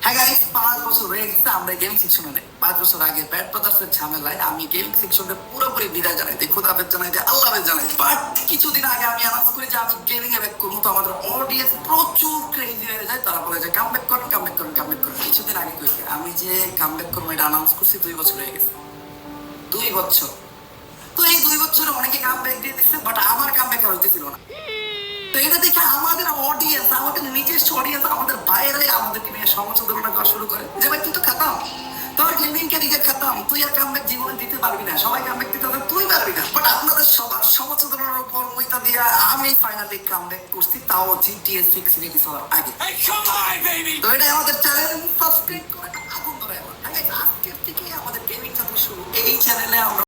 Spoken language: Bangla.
হ্যাঁ গাইস, 5 বছর হয়ে গেছে আমরা গেমিং সেকশনে নেই। 5 বছর আগে ব্যাড ব্রাদার্সের ঝামেলায় আমি গেমিং সেকশনে পুরোপুরি বিদায় জানাই দিই, খোদা হাফেজ জানাই দিই, আল্লাহ হাফেজ জানাই দিই। বাট কিছুদিন আগে আমি অ্যানাউন্স করি যে আমি গেমিং এ ব্যাক করবো। তো আমাদের অডিয়েন্স প্রচুর ক্রেজি হয়ে যায়, তারা বলে যে কামব্যাক করেন, কামব্যাক করেন, কামব্যাক করেন। কিছুদিন আগে কইছে আমি যে কামব্যাক করবো এটা অ্যানাউন্স করছি 2 বছর হয়ে গেছে। 2 বছর। তো এই 2 বছরে অনেকে কামব্যাক দিয়ে দিচ্ছে, বাট আমার কামব্যাক আর হইতেছিল না। তো এটা দেখে আমাদের অডিয়েন্স, আমাদের নিজস্ব অডিয়েন্স, আমাদের বাইরে আমাদেরকে নিয়ে সমালোচনা করা শুরু করে যে ভাই তুই তো খাতাম, তোর গেমিং ক্যারিয়ার খাতাম, তুই আর কামব্যাক জীবনে দিতে পারবি না, সবাই কামব্যাক দিতে হবে, তুই পারবি না। বাট আপনাদের সবার সমালোচনার উপর মুইতা দিয়ে আমি ফাইনালি কামব্যাক করছি, তাও জিটিএ 6 রিলিজ হওয়ার আগে। তো এটা আমাদের চ্যানেল সাবস্ক্রাইব করে আগুন ধরে। আজকের থেকে আমাদের গেমিং চালু শুরু। এই চ্যানেলে আমরা